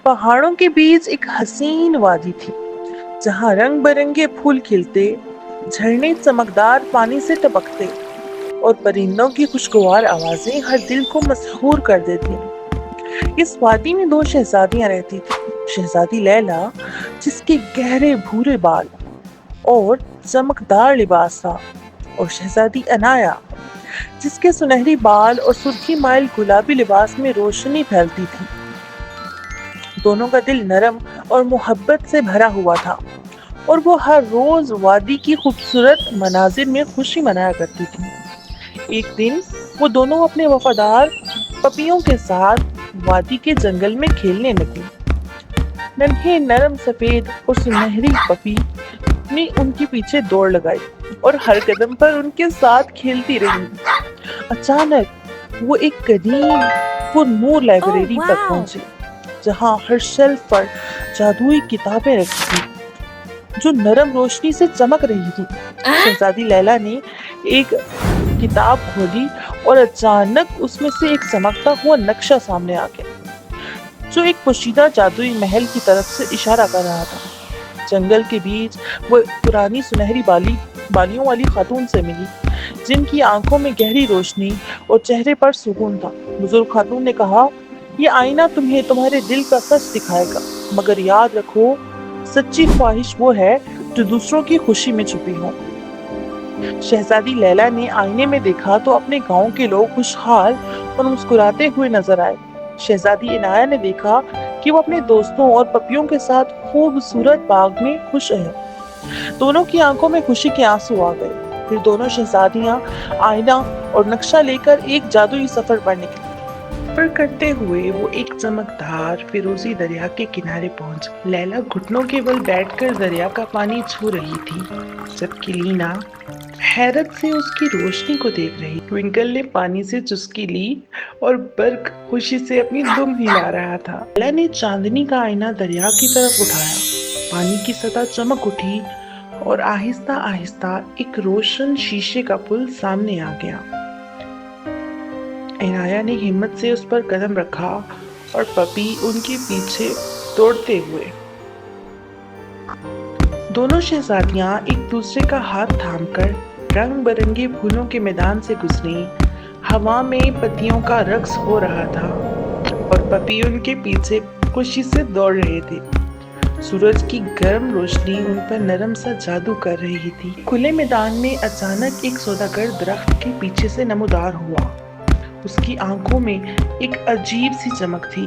पहाड़ों के बीच एक हसीन वादी थी जहाँ रंग बिरंगे फूल खिलते, झरने चमकदार पानी से टपकते और परिंदों की खुशगवार आवाजें हर दिल को मसहूर कर देती। इस वादी में दो शहजादियां रहती थी। शहजादी लैला, जिसके गहरे भूरे बाल और चमकदार लिबास था, और शहजादी अनाया, जिसके सुनहरी बाल और सुर्खी माइल गुलाबी लिबास में रोशनी फैलती थी। दोनों का दिल नरम और मोहब्बत से भरा हुआ था और वो हर रोज वादी की खूबसूरत मनाजिर में खुशी मनाया करती थी। एक दिन वो दोनों अपने वफादार पपियों के साथ वादी के जंगल में खेलने लगी। नन्हे नरम सफेद और सुनहरी पपी ने उनके पीछे दौड़ लगाई और हर कदम पर उनके साथ खेलती रही। अचानक वो एक कदीम पुरनूर लाइब्रेरी तक पहुंची, जहां हर शेल्फ पर जादुई किताबें रखी थी जो नरम रोशनी से चमक रही थी। शहजादी लैला ने एक किताब खोली और अचानक उसमें से एक चमकता हुआ नक्शा सामने आ गया जो एक पोशीदा जादुई महल की तरफ से इशारा कर रहा था। जंगल के बीच वो पुरानी सुनहरी बालियों वाली खातून से मिली, जिनकी आंखों में गहरी रोशनी और चेहरे पर सुकून था। बुजुर्ग खातून ने कहा, ये आईना तुम्हें तुम्हारे दिल का सच दिखाएगा, मगर याद रखो, सच्ची ख्वाहिश वो है जो दूसरों की खुशी में छुपी हो। शहजादी लैला ने आईने में देखा तो अपने गांव के लोग खुशहाल और मुस्कुराते हुए नजर आए। शहजादी इनाया ने देखा कि वो अपने दोस्तों और पपियों के साथ खूबसूरत बाग में खुश है। दोनों की आंखों में खुशी के आंसू आ गए। फिर दोनों शहजादियां आईना और नक्शा लेकर एक जादुई सफर पर निकली। सफर करते हुए वो एक चमकदार फिरोजी दरिया के किनारे पहुंच। लैला घुटनों के बल बैठकर दरिया का पानी छू रही थी, जबकि लीना हैरत से उसकी रोशनी को देख रही। ट्विंकल ने पानी से चुस्की ली और बर्क खुशी से अपनी दुम हिला रहा था। लैला ने चांदनी का आईना दरिया की तरफ उठाया। पानी की सतह चमक उठी और आहिस्ता आहिस्ता एक रोशन शीशे का पुल सामने आ गया। इनाया ने हिम्मत से उस पर कदम रखा और पपी उनके पीछे दौड़ते हुए। दोनों शहजादियां एक दूसरे का हाथ थामकर रंग बिरंगे फूलों के मैदान से गुजरी। हवा में पत्तियों का रक्स हो रहा था और पपी उनके पीछे खुशी से दौड़ रहे थे। सूरज की गर्म रोशनी उन पर नरम सा जादू कर रही थी। खुले मैदान में अचानक एक सौदागर दरख्त के पीछे से नमूदार हुआ। उसकी आंखों में एक अजीब सी चमक थी।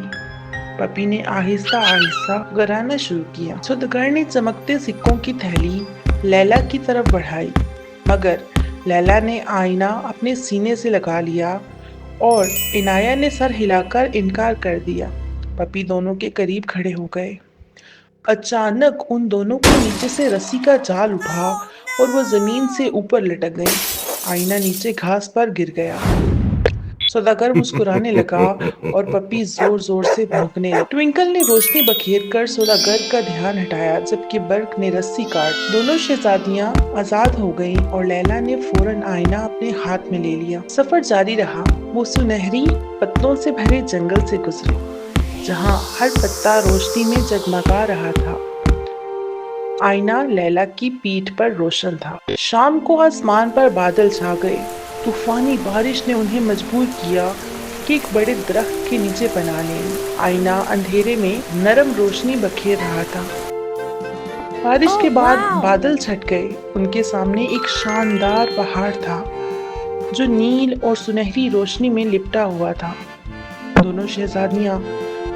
पपी ने आहिस्ता आहिस्ता गराना शुरू किया। सौदागर ने चमकते सिक्कों की थैली लैला की तरफ बढ़ाई, मगर लैला ने आईना अपने सीने से लगा लिया और इनाया ने सर हिलाकर इनकार कर दिया। पपी दोनों के करीब खड़े हो गए। अचानक उन दोनों को नीचे से रस्सी का जाल उठा और वो जमीन से ऊपर लटक गई। आईना नीचे घास पर गिर गया। सौदागर मुस्कुराने लगा और पपी जोर जोर से भौंकने लगी। ट्विंकल ने रोशनी बखेर कर सौदागर का ध्यान हटाया, जबकि बर्क ने रस्सी काट। दोनों शहजादियां आजाद हो गईं और लैला ने फौरन आईना अपने हाथ में ले लिया। सफर जारी रहा। वो सुनहरी पत्तों से भरे जंगल से गुजरे, जहां हर पत्ता रोशनी में जगमगा रहा था। आईना लैला की पीठ पर रोशन था। शाम को आसमान पर बादल छा गए। तूफानी बारिश ने उन्हें मजबूर किया कि एक बड़े दरख्त के नीचे पनाह लें। आईना अंधेरे में नरम रोशनी बखेर रहा था। बारिश के बाद बादल छट गए। उनके सामने एक शानदार पहाड़ था जो नील और सुनहरी रोशनी में लिपटा हुआ था। दोनों शहजादियां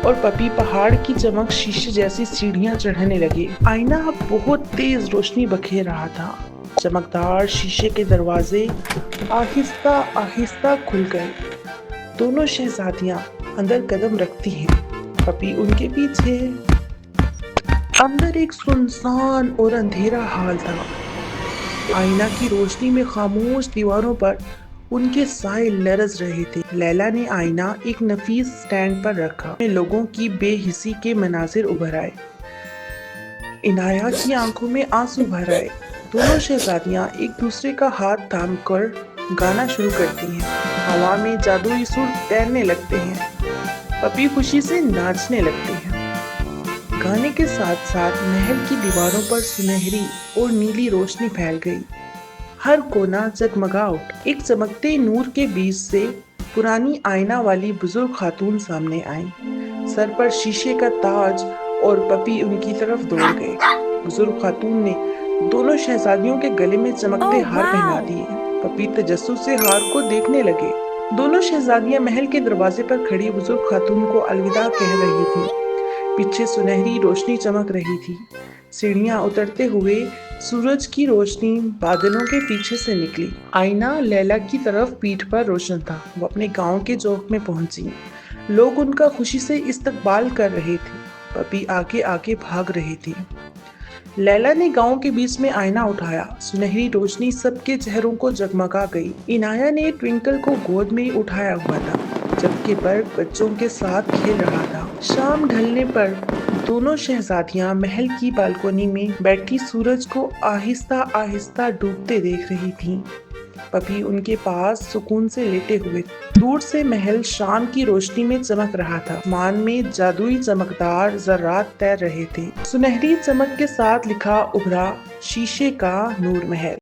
और पपी पहाड़ की चमक शीशे जैसी सीढ़ियां चढ़ने लगे। आईना अब बहुत तेज रोशनी बखेर रहा था। चमकदार शीशे के दरवाजे आहिस्ता आहिस्ता खुल गए। दोनों शहजादियां अंदर कदम रखती हैं, पपी उनके पीछे। अंदर एक सुनसान और अंधेरा हाल था। आईना की रोशनी में खामोश दीवारों पर उनके साए लरज रहे थे। लैला ने आईना एक नफीस स्टैंड पर रखा। लोगों की बेहिसी के मनाजिर उभर आए। इनाया की आंखों में आंसू भर आए। दोनों शहजादियां एक दूसरे का हाथ थामकर गाना शुरू करती हैं। हवा में जादुई सुर तैरने लगते हैं। पपी खुशी से नाचने लगते हैं। गाने के साथ साथ महल की दीवारों पर सुनहरी और नीली रोशनी फैल गई। हर कोना जगमगा उठा। एक चमकते नूर के बीच से पुरानी आईना वाली बुजुर्ग खातून सामने आई। सर पर शीशे का ताज और पपी उनकी तरफ दौड़ गए। बुजुर्ग खातून ने दोनों शहजादियों के गले में चमकते ओह हार पहना वाह! दिए। पपी तजस्सुस से हार को देखने लगे। दोनों शहजादियां महल के दरवाजे पर खड़ी बुजुर्ग खातून को अलविदा कह रही थीं। पीछे सुनहरी रोशनी चमक रही थी। सीढ़ियां उतरते हुए सूरज की रोशनी बादलों के पीछे से निकली। आईना लैला की तरफ पीठ पर रोशन था। वो अपने गांव के चौक में पहुंची। लोग उनका खुशी से इस्तकबाल कर रहे थे। पपी आगे आगे भाग रही थी। लैला ने गांव के बीच में आईना उठाया। सुनहरी रोशनी सबके चेहरों को जगमगा गई। इनाया ने ट्विंकल को गोद में उठाया हुआ था, जबकि बर्क बच्चों के साथ खेल रहा था। शाम ढलने पर दोनों शहजादियां महल की बालकोनी में बैठी सूरज को आहिस्ता आहिस्ता डूबते देख रही थीं। पपी उनके पास सुकून से लेटे हुए। दूर से महल शाम की रोशनी में चमक रहा था। मान में जादुई चमकदार जर्रात तैर रहे थे। सुनहरी चमक के साथ लिखा उभरा शीशे का नूर महल।